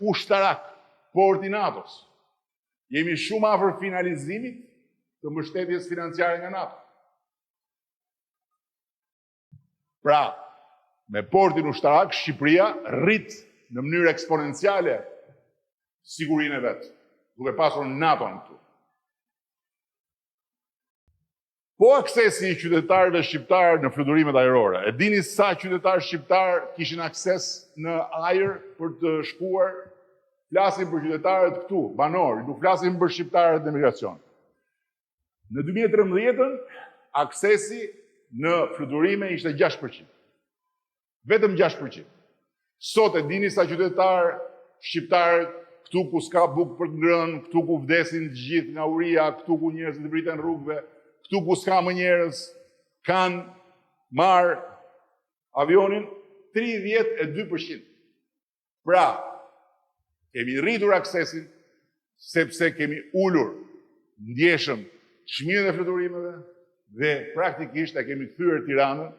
ushtarak, porti NATO-s. Jemi shumë afër finalizimit të mbështetjes financiare nga NATO. Pra, me portin ushtarak, Shqipëria rrit në mënyrë eksponenciale sigurinë e vetë, duke pasur NATO-n këtu. Po aksesi i qytetarëve shqiptarë në fluturimet ajrore. E dini sa qytetarë shqiptarë kishin akses në ajër për të shkuar? Flasim për qytetarët këtu, banorë, nuk flasim për shqiptarët në emigracion. Në 2013, aksesi në fluturime ishte 6%. Vetëm 6%. Sot e dini sa qytetarë shqiptarë këtu ku s'ka bukë për të ngrënë, këtu ku vdesin të gjithë nga uria, këtu ku njerëzit vriten rrugëve, këtu ku s'ka më njerëz, kanë marrë avionin 32%. Pra, kemi rritur aksesin, sepse kemi ulur ndjeshëm çmimin e fluturimeve dhe praktikisht e kemi kthyer Tiranën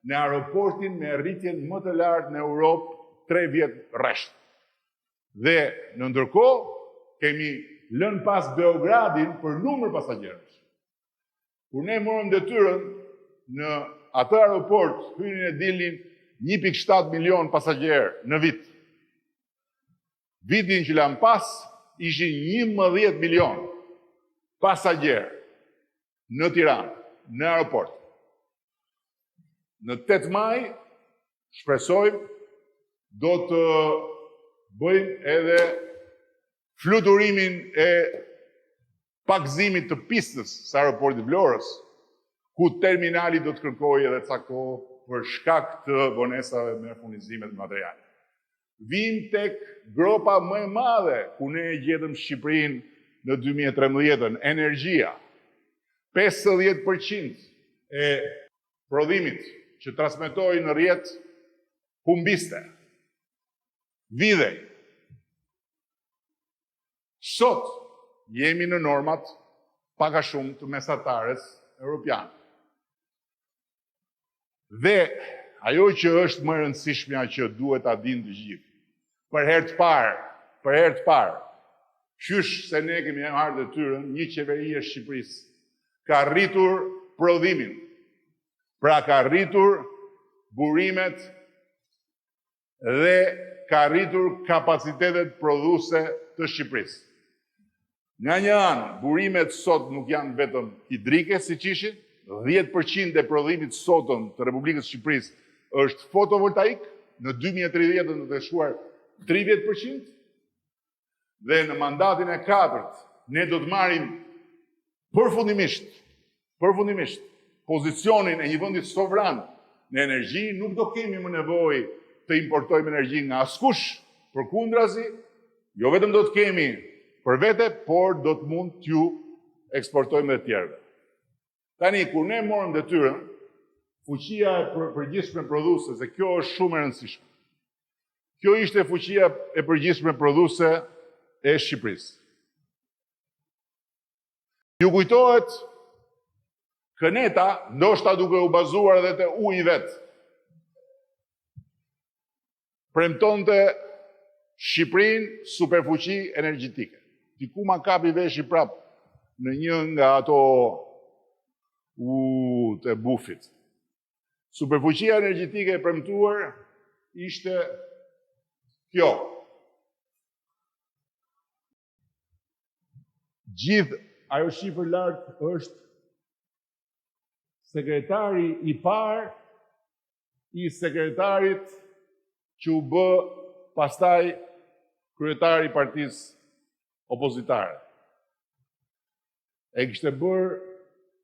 në aeroportin me rritjen më të lartë në Europë 3 vjet rresht. Dhe në ndërkohë kemi lënë pas Beogradin për numër pasagjerësh. Kur ne morëm detyrën në atë aeroport hynin e dilnin 1.7 milion pasagjerë në vit. Vitin që lan pas ishin 11 milion pasagjerë në Tiranë, në aeroport. Në 8 maj shpresojmë do të bëjmë edhe fluturimin e pakëzimit të pistës së aeroportit Vlorës, ku terminali do të kërkojë edhe ca kohë për shkak të vonesave me furnizimet materiale. Vim tek gropa më e madhe ku ne e gjetëm Shqipërinë në 2013, energjia. 50% e prodhimit që transmetoi në rrjet humbiste. Vidhej. Sot jemi në normat pak a shumë të mesatares europiane. Dhe ajo që është më e rëndësishmja që duhet ta dinë të gjithë, për herë të parë, qysh se ne kemi marrë detyrën, një qeveri e Shqipërisë ka rritur prodhimin, pra ka rritur burimet dhe ka rritur kapacitetet prodhuese të Shqipërisë. Nga një anë, burimet sot nuk janë vetëm hidrike si ishin, 10% e prodhimit sotëm të Republikës Shqipërisë është fotovoltaik, në 2030 do të shkuar 30%, dhe në mandatin e 4 ne do të marrim përfundimisht pozicionin e një vendi sovran në energji, nuk do kemi më nevojë të importojmë energji nga askush, përkundrazi, jo vetëm do të kemi për vete, por do të mund t'ju eksportojmë dhe tjerëve. Tani, kur ne morëm detyrën, fuqia e përgjithshme prodhuese, se kjo është shumë e rëndësishme. Kjo ishte fuqia e përgjithshme prodhuese e Shqipërisë. Ju kujtohet Këneta, ndoshta duke u bazuar edhe te uji vet, premtonte Shqipërinë superfuqi energjetike. Diku ma kapi veshi prap në një nga ato të bufit. Superfuqia energjetike e premtuar ishte kjo. Gjithë ajo shifër lartë është sekretari i parë i sekretarit që u bë pastaj kryetari i partisë opozitare. E kishte bërë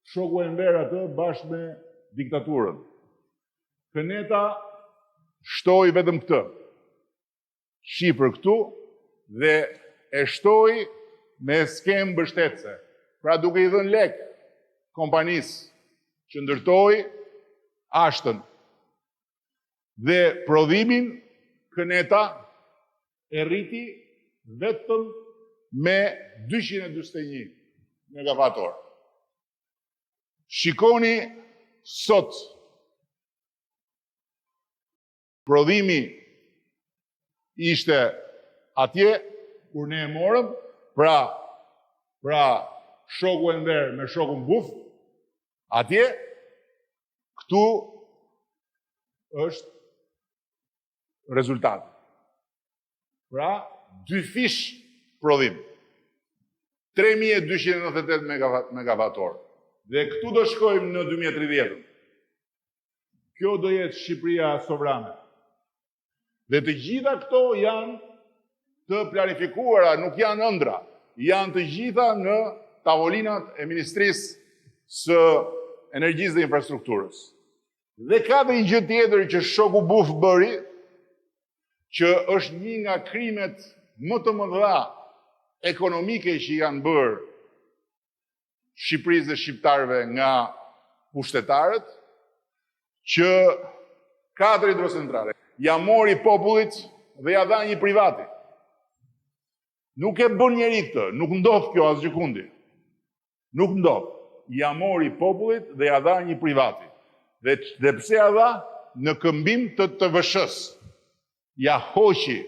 shoku Enver atë bashkë me diktaturën. Këneta shtoi vetëm këtë, shifër këtu, dhe e shtoi me skemë mbështetëse. Pra duke i dhënë lek kompanisë që ndërtoi ashtën. Dhe prodhimin Këneta e rriti vetëm me 241 megavator. Shikoni sot prodhimi ishte Atje, kur ne e morëm, pra shoku Enver me shokun Buf, atje, këtu është rezultati. Pra, 2 fish prodhim. 3.298 megavator. Dhe këtu do shkojmë në 2030. Kjo do jetë Shqipëria sovrane. Dhe të gjitha këto janë të planifikuara, nuk janë ëndra. Janë të gjitha në tavolinat e Ministrisë së Energjisë dhe Infrastrukturës. Dhe ka dhe një gjë tjetër që shoku Buf bëri, që është një nga krimet më të mëdha ekonomike që janë bërë Shqipërisë dhe shqiptarëve nga pushtetarët, që 4 hidrocentrale ja mori popullit dhe ja dha një privati. Nuk e bën njeri këtë, nuk ndodh kjo as gjikundi. Nuk ndodh. Ja mori popullit dhe ja dha një privati. Dhe pse ja dha? Në këmbim të TVSH-s. Ja hoqi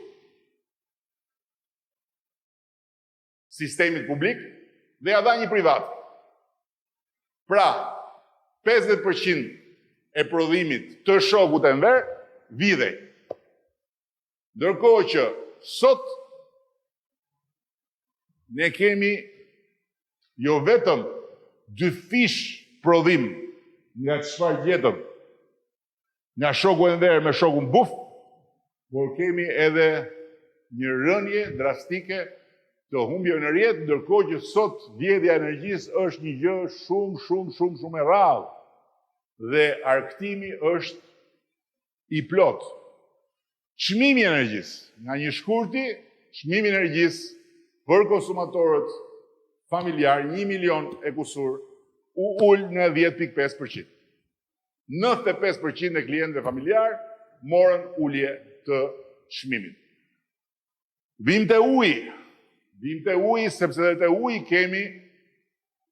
sistemit publik dhe ja dha një privat. Pra, 50% e prodhimit të shokut Enver vidhej. Ndërkohë që sot ne kemi jo vetëm 2 fish prodhim nga çfarë gjetëm nga shoku Enver me shokun Buf, por kemi edhe një rënje drastike të humbjeve në rrjet, ndërkohë që sot vjedhja e energjisë është një gjë shumë e rrallë dhe argëtimi është i plot. Çmimi i energjisë, nga një shkurti, çmimi i energjisë për konsumatorët familjar, 1 milion e kusur, u ul në 10.5%. 95% e klientëve familjar morën ulje të çmimit. Vim te uji, sepse dhe te uji kemi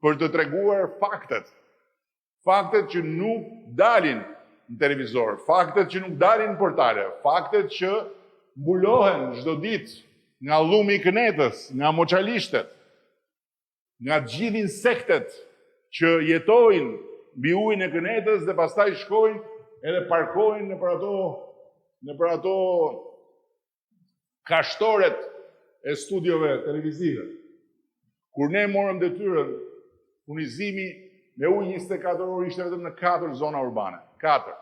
për të treguar faktet. Faktet që nuk dalin në televizor, faktet që nuk dalin në portale, faktet që mbulohen çdo ditë nga llumi i kënetës, nga moçalishtet, nga gjithë insektet që jetojnë mbi ujin e kënetës dhe pastaj shkojnë edhe parkojnë nëpër ato kashtoret e studiove televizive. Kur ne morëm detyrën, furnizimi me ujë 24 orë ishte vetëm në 4 zona urbane. 4.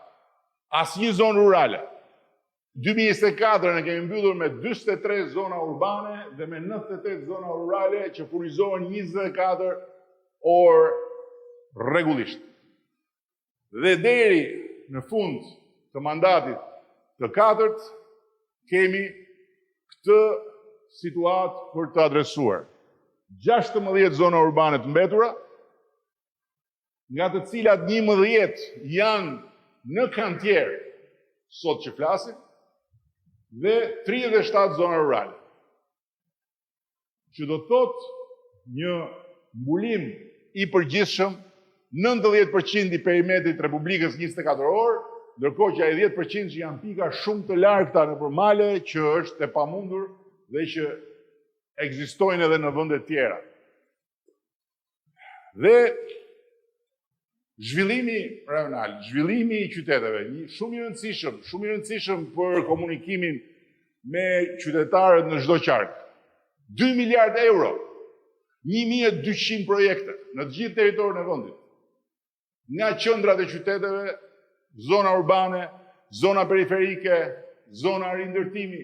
Asnjë zonë rurale. 2024 ne kemi mbyllur me 43 zona urbane dhe me 98 zona rurale që furnizohen 24 orë rregullisht. Dhe deri në fund të mandatit të 4-t kemi këtë situatë për të adresuar. 16 zona urbane të mbetura, nga të cilat 11 janë në kantier sot që flasim, dhe 37 zona rurale. Që do thot një mbulim i përgjithshëm 90% i perimetrit Republikës 24 orë, ndërkohë që ai 10% që janë pika shumë të largëta nëpër male që është e pamundur dhe që ekzistojnë edhe në vende tjera. Dhe zhvillimi rajonal, zhvillimi i qyteteve, shumë i rëndësishëm për komunikimin me qytetarët në çdo qark. 2 miliard euro, 1200 projekte në të gjithë territorin e vendit. Nga qendrat e qyteteve, zona urbane, zona periferike, zona rindërtimi,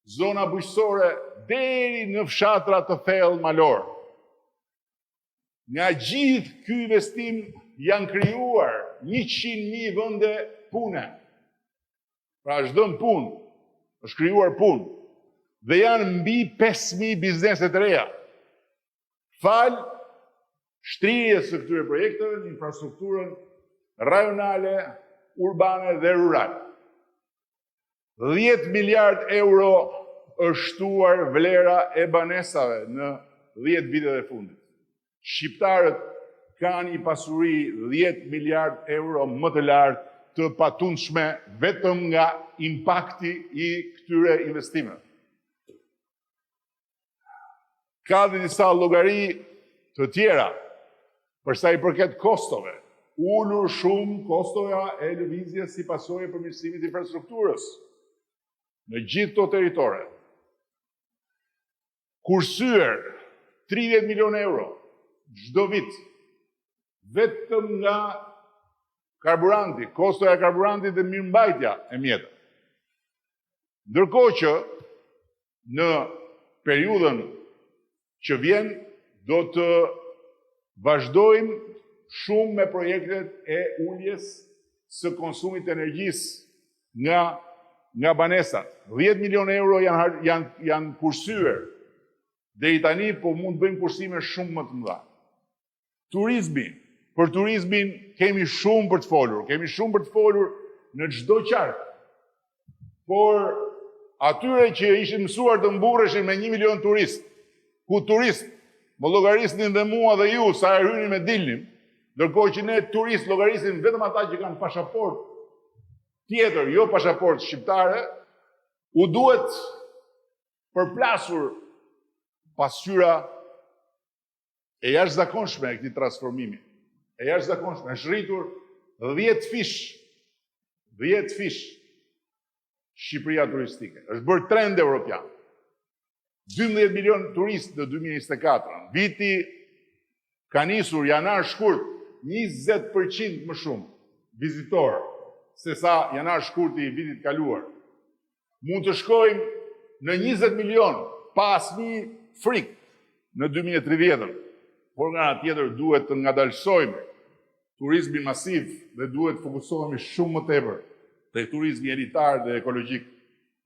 zona bujqësore, deri në fshatra të thellë malor. Nga gjithë ky investim janë krijuar 100.000 vende pune. Pra është dhënë punë, është krijuar punë. Dhe janë mbi 5.000 biznese të reja. Fal shtrirjes së këtyre projekteve në infrastrukturën rajonale, urbane dhe rurale. 10 miliard euro është shtuar vlera e banesave në 10 vitet e fundit. Shqiptarët kanë një pasuri 10 miliard euro më të lartë të patundshme vetëm nga impakti i këtyre investimeve. Ka dhe disa llogari të tjera, përsa i përket kostove. Ulur shumë kostoja e lëvizjes si pasojë e përmirësimit të infrastrukturës në gjithë të teritore. Kursyer 30 milion euro çdo vit, vetëm nga karburanti, kostoja e karburantit dhe mirëmbajtja e mjeteve. Ndërkohë që në periudhën që vjen do të vazhdojmë shumë me projektet e uljes së konsumit të energjisë nga banesat. 10 milion euro janë kursyer deri tani, po mund të bëjmë kursime shumë më të mëdha. Turizmi. Për turizmin kemi shumë për të folur. Kemi shumë për të folur në çdo qark. Por atyre që ishin mësuar të mburreshin me 1 milion turist, ku turist më llogarisnin dhe mua dhe ju sa e hynim e dilnim, ndërkohë që ne turist llogarisim vetëm ata që kanë pasaport tjetër, jo pasaport shqiptare, u duhet përplasur pasqyra e jashtëzakonshme e këtij transformimi. E jashtëzakonshme, është rritur 10 fish Shqipëria turistike. Është bërë trend evropian. 12 milion turistë në 2024. Viti ka nisur janar-shkurt 20% më shumë vizitorë se sa janar-shkurti i vitit kaluar. Mund të shkojmë në 20 milion pa asnjë frikë në 2030. Por nga ana tjetër duhet të ngadalsojmë turizmin masiv dhe duhet të fokusohemi shumë më tepër te turizmi elitar dhe ekologjik.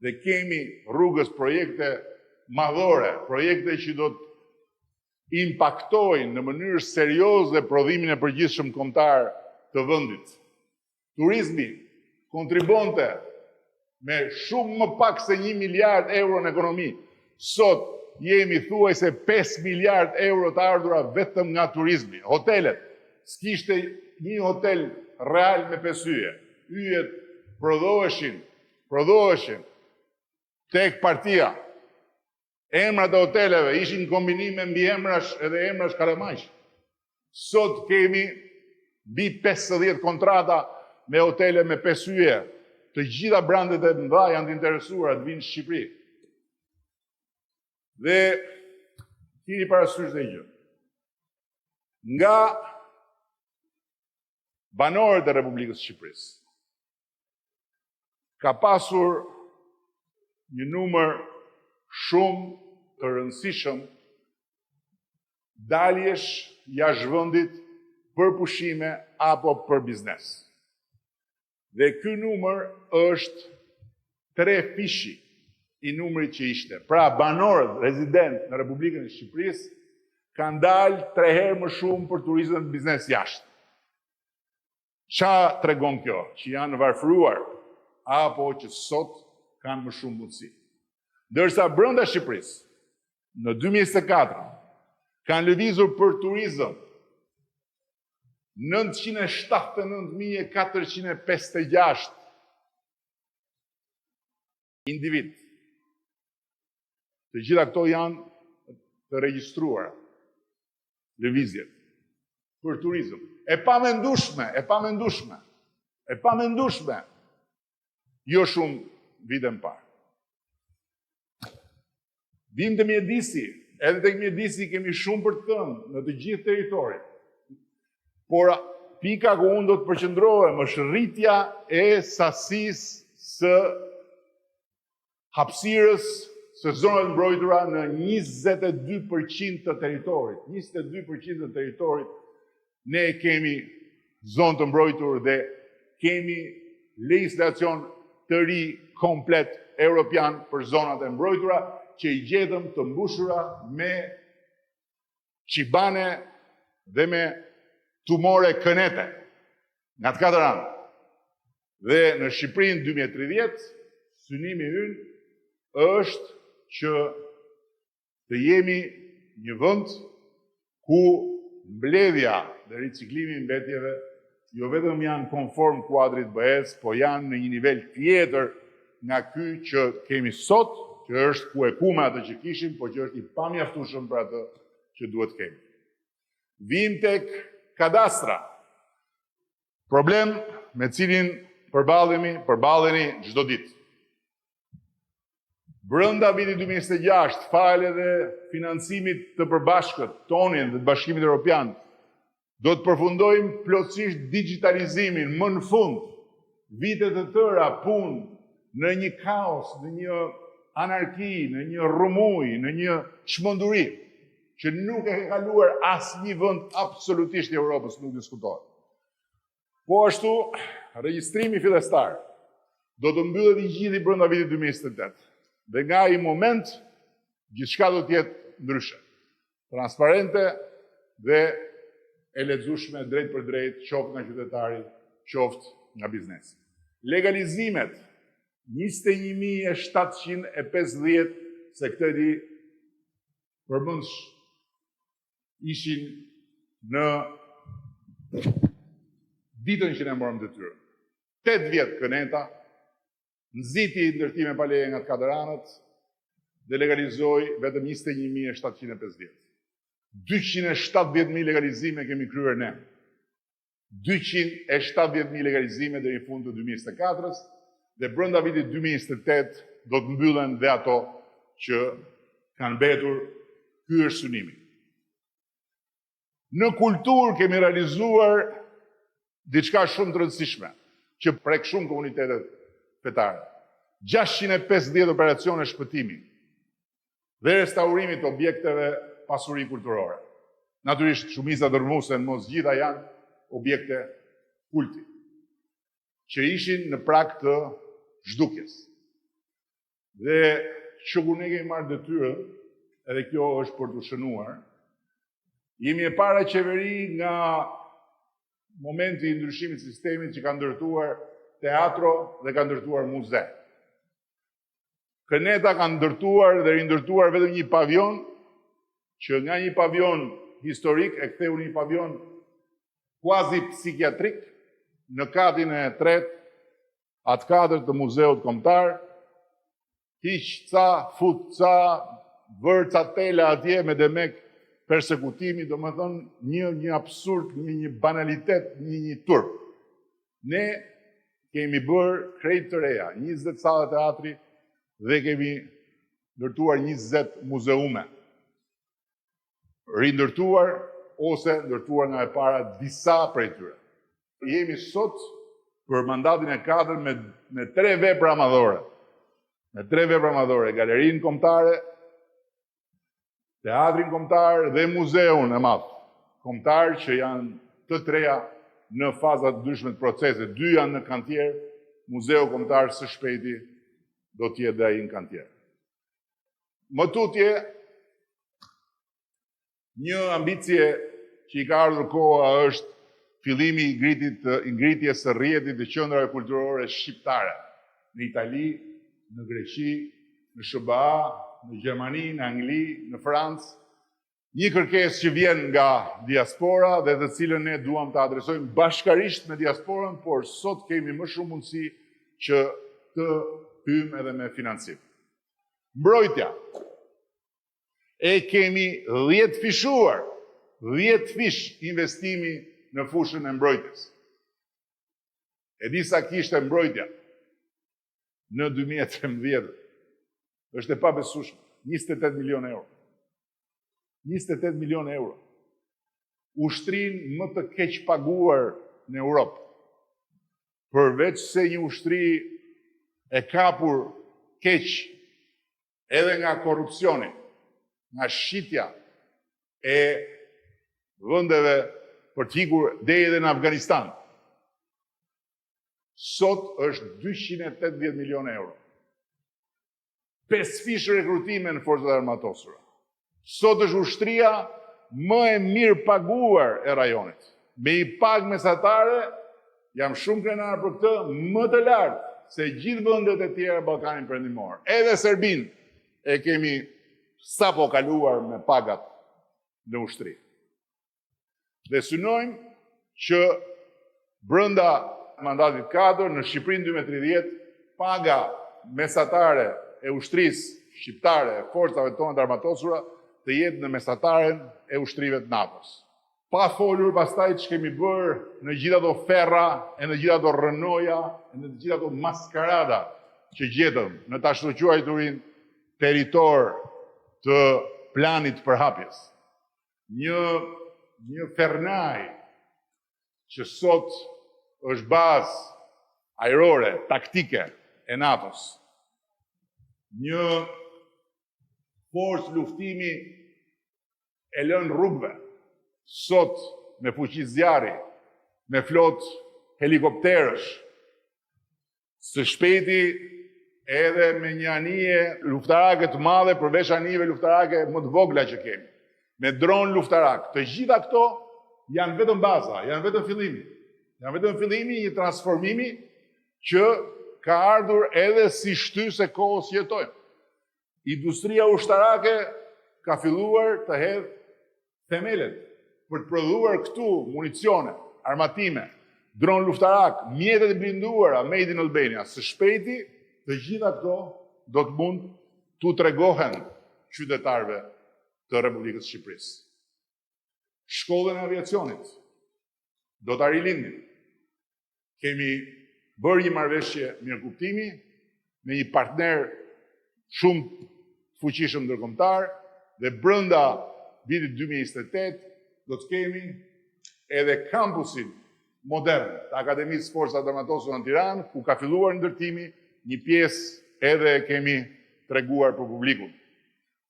Dhe kemi rrugës projekte madhore, projekte që do të impaktojnë në mënyrë serioze prodhimin e përgjithshëm kombëtar të vendit. Turizmi kontribonte me shumë më pak se 1 miliard euro në ekonomi. Sot jemi thuajse 5 miliard euro të ardhura vetëm nga turizmi. Hotelet, s'kishte një hotel real me 5 yje. Yjet prodhoheshin tek partia. Emrat e hoteleve ishin kombinime mbi emrash edhe emrash kalamajsh. Sot kemi mbi 50 kontrata me hotele me 5 yje. Të gjitha brandet e mëdha janë të interesuara të vinë në Shqipëri. Dhe keni parasysh dhe gjë. Nga banorët e Republikës së Shqipërisë ka pasur një numër shumë të rëndësishëm daljesh jashtë vendit për pushime apo për biznes. Dhe ky numër është 3 fishi i numrit që ishte. Pra banorët rezident në Republikën e Shqipërisë kanë dalë 3 herë më shumë për turizëm dhe biznes jashtë. Qa tregon kjo? Që janë varfëruar apo që sot kanë më shumë mundësi. Ndërsa brenda Shqipërisë, në 2024, kanë lëvizur për turizëm 979.456 individ. Të gjitha këto janë të regjistruara lëvizjet për turizëm. E pamendueshme, jo shumë vite më parë. Vim të mjedisi, edhe tek mjedisi kemi shumë për të thënë në të gjithë territorin. Por pika ku unë do të përqendrohem është rritja e sasisë së hapësirës së zonave të mbrojtura në 22% të territorit. 22% të territorit ne kemi zonë të mbrojtur dhe kemi legjislacion të ri komplet europian për zonat e mbrojtura që i gjetëm të mbushura me qibane dhe me tumore kënete nga të katër anë. Dhe në Shqipërinë 2030, synimi ynë është që të jemi një vend ku mbledhja dhe riciklimi i mbetjeve jo vetëm janë konform kuadrit BE-s, po janë në një nivel tjetër nga ky që kemi sot që është ku e ku me atë që kishim, po që është i pamjaftueshëm për atë që duhet kemi. Vim tek kadastra. Problem me cilin përballeni çdo ditë. Brenda vitit 2026, fale dhe financimit të përbashkët tonin dhe të Bashkimit Evropian, do të përfundojmë plotësisht digitalizimin më në fund, vitet të tëra punë në një kaos, në një anarki, në një rrëmuj, në një çmenduri që nuk e ka kaluar asnjë vend absolutisht i Evropës, nuk diskutohet. Po ashtu, regjistrimi fillestar do të mbyllet i gjithë brenda vitit 2028. Dhe nga ai moment, gjithçka do të jetë ndryshe, transparente dhe e lexueshme drejt për drejt, qoftë nga qytetari, qoftë nga biznesi. Legalizimet 21.750 se këtë di përmendsh ishin në ditën që ne morëm detyrën. 8 vjet këneta, nxiti ndërtime pa leje nga të kaderanët dhe legalizoi vetëm 21.750. 270.000 legalizime kemi kryer ne. 270.000 legalizime deri në fund të 2024-s dhe brenda vitit 2028 do të mbyllen dhe ato që kanë mbetur. Ky është synimi. Në kulturë kemi realizuar diçka shumë të rëndësishme që prek shumë komunitetet fetare. 650 operacione shpëtimi dhe restaurimi të objekteve pasuri kulturore. Natyrisht, shumica dërmuese në mos gjitha janë objekte kulti, që ishin në prag të zhdukjes. Dhe që kur ne kemi marrë detyrën, edhe kjo është për të shënuar, jemi e para qeveri nga momenti i ndryshimit të sistemit që ka ndërtuar teatro dhe ka ndërtuar muze. Këneta ka ndërtuar dhe rindërtuar vetëm një pavion, që nga një pavion historik e ktheu një pavion quasi psikiatrik në katin e 3, atë katër të muzeut kombëtar, hiq ca, fut ca, vër ca tela atje me demek persekutimi, do më thënë një absurd, një banalitet, një turp. Ne kemi bërë krejt të reja, 20 salla teatri dhe kemi ndërtuar 20 muzeume. Rindërtuar ose ndërtuar nga e para disa prej tyre. Jemi sot për mandatin e 4 me 3 vepra madhore. Me 3 vepra madhore, galerinë kombëtare, teatrin kombëtar dhe muzeun e madh kombëtar që janë të treja në fazat ndryshme të procesit. 2 janë në kantier, muzeu kombëtar së shpejti do të jetë dhe ai në kantier. Më tutje, një ambicie që i ka ardhur koha është fillimi i ngritjes së rrjetit të qendrave kulturore shqiptare në Itali, në Greqi, në SBA, në Gjermani, në Angli, në Francë. Një kërkesë që vjen nga diaspora dhe të cilën ne duam të adresojmë bashkarisht me diasporën, por sot kemi më shumë mundësi që të hyjmë edhe me financim. Mbrojtja. E kemi 10 fishuar, 10 fish investimi në fushën e mbrojtjes. E di sa kishte mbrojtja në 2013. Është e pabesueshme, 28 milion euro. 28 milion euro. Ushtrinë më të keq paguar në Europë. Përveç se një ushtri e kapur keq edhe nga korrupsioni, nga shitja e vendeve për të ikur deri edhe në Afganistan. Sot është 280 milion euro. 5 fish rekrutime në forcat armatosura. Sot është ushtria më e mirë paguar e rajonit. Me i pagë mesatare, jam shumë krenar për këtë, më të lartë se gjithë vendet e tjera Ballkanin Perëndimor. Edhe Serbinë e kemi sapo kaluar me pagat në ushtri. Dhe synojmë që brenda mandatit 4 në Shqipërinë 2030 paga mesatare e ushtrisë shqiptare e forcave tona të armatosura të jetë në mesataren e ushtrive të NATO-s. Pa folur pastaj që kemi bërë në gjitha do ferra, e në gjitha do rënoja, e në gjitha do maskarada që gjetëm në ta shtoquajturin territor të planit përhapjes. Një fernaj që sot është bazë ajrore, taktike e NATO-s. Një forcë luftimi e lënë rrugëve, sot me fuqi zjarri, me flot helikopterësh, së shpejti edhe me një anije luftarake të madhe përveç anijeve luftarake më të vogla që kemi, me dron luftarak. Të gjitha këto janë vetëm baza, janë vetëm fillimi. Janë vetëm fillimi një transformimi që ka ardhur edhe si shtysë e kohës që jetojmë. Industria ushtarake ka filluar të hedhë themelet për të prodhuar këtu municione, armatime, dron luftarak, mjetet e blinduara made in Albania. Së shpejti, të gjitha këto do të mund të tregohen qytetarëve të Republikës Shqipërisë. Shkollën e aviacionit do ta rilindin. Kemi bërë një marrëveshje mirëkuptimi me një partner shumë fuqishëm ndërkombëtar dhe brenda vitit 2028 do të kemi edhe kampusin modern të Akademisë Forcat Armatosura në Tiranë, ku ka filluar ndërtimi, një pjesë edhe kemi treguar për publikun.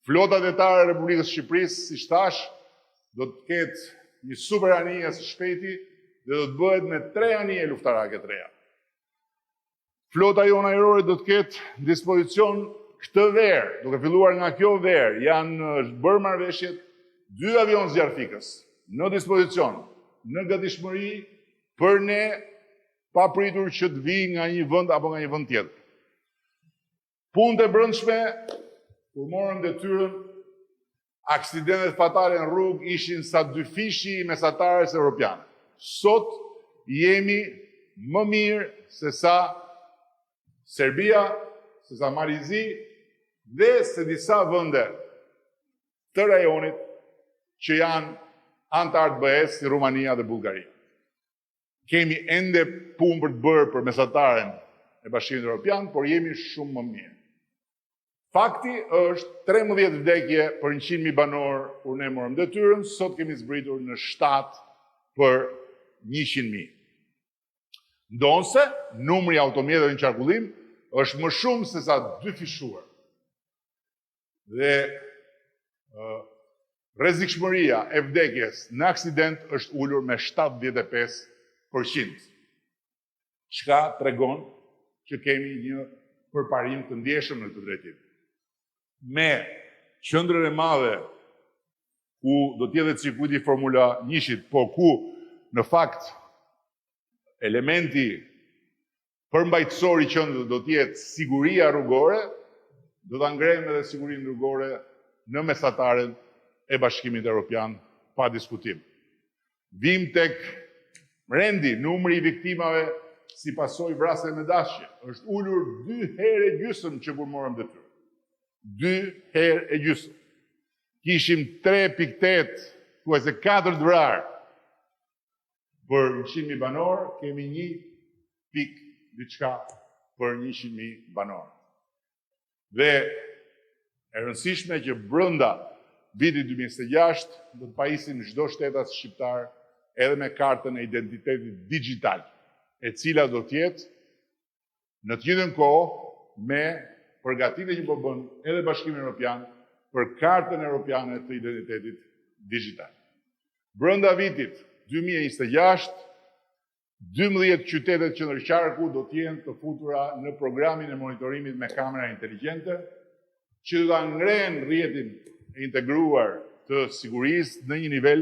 Flota detare e Republikës Shqipërisë, si thash, do të ketë një super anije së shpejti dhe do të bëhet me 3 anije luftarake të reja. Flota jona ajrore do të ketë në dispozicion këtë verë, duke filluar nga kjo verë, janë bërë marrëveshjet 2 avion zjarfikës në dispozicion, në gatishmëri për ne pa pritur që të vi nga një vend apo nga një vend tjetër. Punët e brendshme, kur morën detyrën, aksidentet fatale në rrugë ishin sa 2 fishi i mesatarës europiane. Sot jemi më mirë se sa Serbia, se sa Malizi dhe se disa vende të rajonit që janë antar të BE-s, si Rumania dhe Bullgaria. Kemi ende punë për të bërë për mesataren e Bashkimit Evropian, por jemi shumë më mirë. Fakti është 13 vdekje për 100.000 banor kur ne morëm detyrën, sot kemi zbritur në 7 për 100.000. Ndonse, numri automjeteve në qarkullim është më shumë se sa 2 fishuar. Dhe rrezikshmëria e vdekjes në aksident është ulur me 75%. Çka tregon që kemi një përparim të ndjeshëm në këtë drejtim. Me qendrën e madhe ku do të jetë cirkuiti Formula 1-shit, po ku në fakt elementi përmbajtësor i qendrës do të jetë siguria rrugore, do ta ngrejmë edhe sigurinë rrugore në mesataren e Bashkimit Evropian pa diskutim. Vim tek rendi, numri i viktimave si pasojë vrasje me dashje është ulur 2 herë e gjysmë që kur morëm detyrë. 2 herë e gjysmë. Kishim 3.8, thuajse 4 të vrarë për 100.000 banor, kemi 1.diçka për 100.000 banor. Dhe e rëndësishme që brenda vitit 2026 do të pajisim çdo shtetas shqiptar edhe me kartën e identitetit digital, e cila do të jetë në të njëjtën kohë me përgatitje që po bën edhe Bashkimi Evropian për kartën europiane të identitetit digital. Brenda vitit 2026, 12 qytetet qendërqarku do të jenë të futura në programin e monitorimit me kamera inteligjente, që do ta ngrenë rrjetin e integruar të sigurisë në një nivel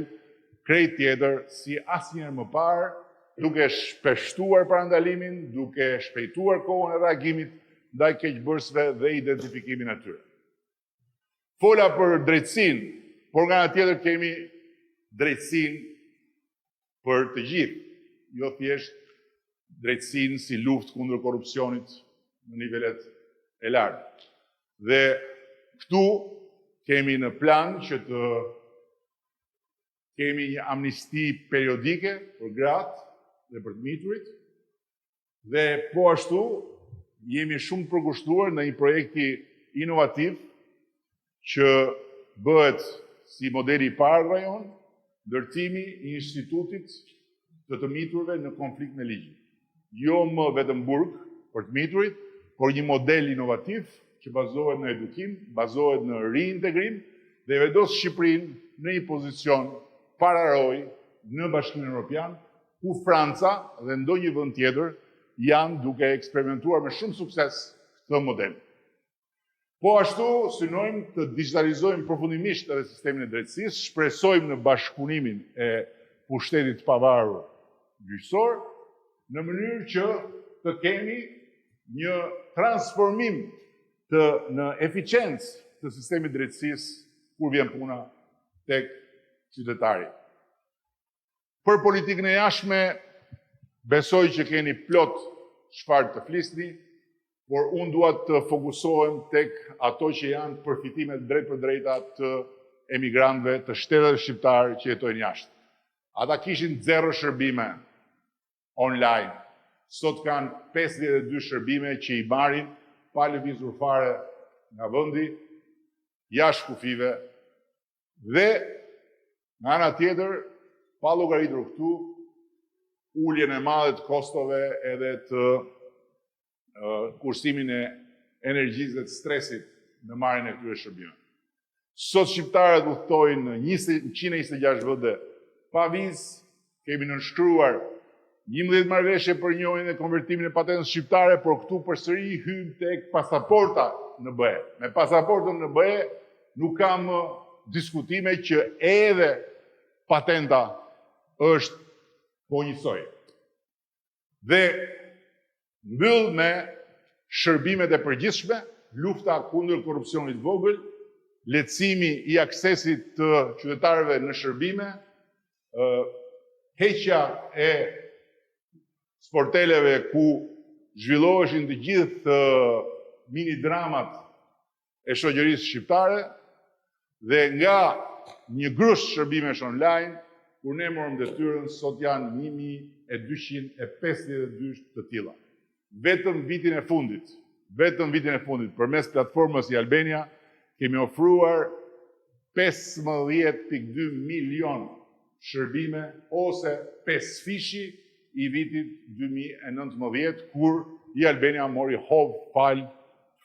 krejt tjetër si asnjëherë më parë, duke shpeshtuar parandalimin, duke shpejtuar kohën e reagimit ndaj keqbërësve dhe identifikimin e tyre. Fola për drejtësinë, por nga ana tjetër kemi drejtësinë për të gjithë, jo thjesht drejtësinë si luftë kundër korrupsionit në nivelet e larta. Dhe Këtu kemi në plan që të kemi një amnisti periodike për gratë dhe për të miturit, dhe po ashtu jemi shumë përkushtuar në një projekti inovativ që bëhet si modeli i parë rajon, ndërtimi i institutit të miturve në konflikt me ligjin. Jo më vetëm burg për të miturit, por një model inovativ që bazohet në edukim, bazohet në reintegrim dhe vendos Shqipërinë në një pozicion pararoj në Bashkimin Evropian, ku Franca dhe ndonjë vend tjetër janë duke eksperimentuar me shumë sukses këtë model. Po ashtu synojmë të digitalizojmë përfundimisht edhe sistemin e drejtësisë, shpresojmë në bashkëpunimin e pushtetit të pavarur gjyqësor, në mënyrë që të kemi një transformim në eficiencë të sistemit drejtësisë kur vjen puna tek qytetari. Për politikën e jashtme, besoj që keni plot çfarë të flisni, por unë dua të fokusohem tek ato që janë përfitimet drejt për drejta të emigrantëve të shtetit shqiptar që jetojnë jashtë. Ata kishin 0 shërbime online. Sot kanë 52 shërbime që i marrin pa lëvizur fare nga vendi, jashtë kufive, dhe nga ana tjetër, pa llogaritur këtu, uljen e madhe të kostove edhe të kursimin e energjisë dhe të stresit në marrjen e këtyre shërbimeve. Sot shqiptarët udhtojnë në 126 vende pa vizë, kemi nënshkruar 11 marrëveshje për njohjen dhe konvertimin e patentës shqiptare, por këtu përsëri hym tek pasaporta në BE. Me pasaportën në BE nuk kam diskutime që edhe patenta është po njësoj. Dhe mbyll me shërbimet e përgjithshme, lufta kundër korrupsionit vogël, lehtësimi i aksesit të qytetarëve në shërbime, heqja e sporteleve ku zhvilloheshin të gjithë mini dramat e shoqërisë shqiptare, dhe nga një grush shërbimesh online, kur ne morëm detyrën, sot janë 1252 të tilla. Vetëm vitin e fundit, përmes platformës i Albania, kemi ofruar 15.2 milion shërbime, ose 5 fishi i vitit 2019, kur i Albania mori hov fal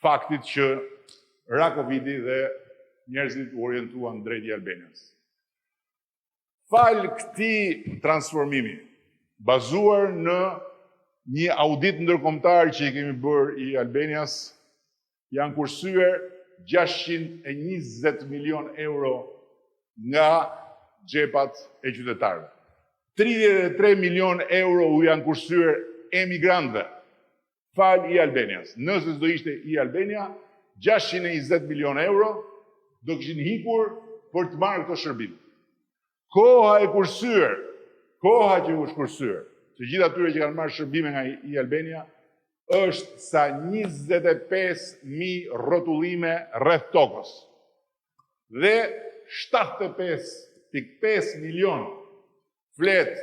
faktit që ra Covidi dhe njerëzit u orientuan drejt i Albanias. Fal këtij transformimi, bazuar në një audit ndërkombëtar që i kemi bërë i Albanias, janë kursyer 620 milion euro nga xhepat e qytetarëve. 33 milion euro u janë kursyer emigrantëve fal i Albanias. Nëse s'do ishte i Albania, 620 milion euro do kishin hikur për të marrë këto shërbime. Koha që është kursyer, të gjithë atyre që kanë marrë shërbime nga i Albania, është sa 25.000 rrotullime rreth tokës. Dhe 75.5 milion flet,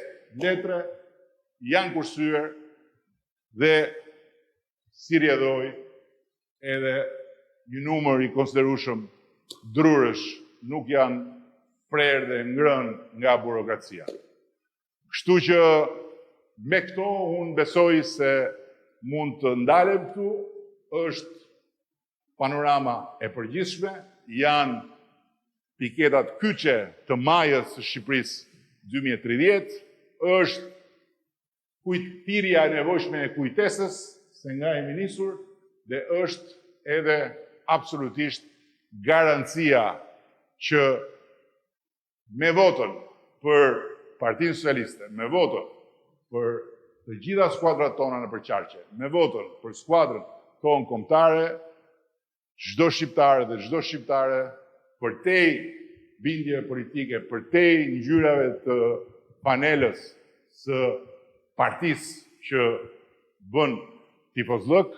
letre, janë kursyer dhe si rjedhoj edhe një numër i konsiderueshëm drurësh nuk janë prerë dhe ngrënë nga burokracia. Kështu që me këto unë besoj se mund të ndalem këtu, është panorama e përgjithshme, janë piketat kyçe të majës së Shqipërisë 2030, është kujtëtirja e nevojshme e kujtesës, se nga e nisur, dhe është edhe absolutisht garancia që me votën për Partinë Socialiste, me votën për të gjitha skuadrat tona në përqarqe, me votën për skuadrën tonë kombëtare, çdo shqiptar dhe çdo shqiptare, përtej bindjeve politike, përtej ngjyrave të panelës së partisë që bën tifozllëk,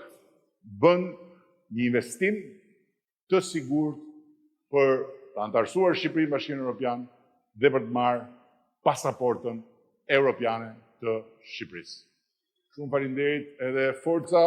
bën një investim të sigurt për të antarësuar Shqipërinë në Bashkimin Evropian dhe për të marrë pasaportën europiane të Shqipërisë. Shumë faleminderit edhe forca.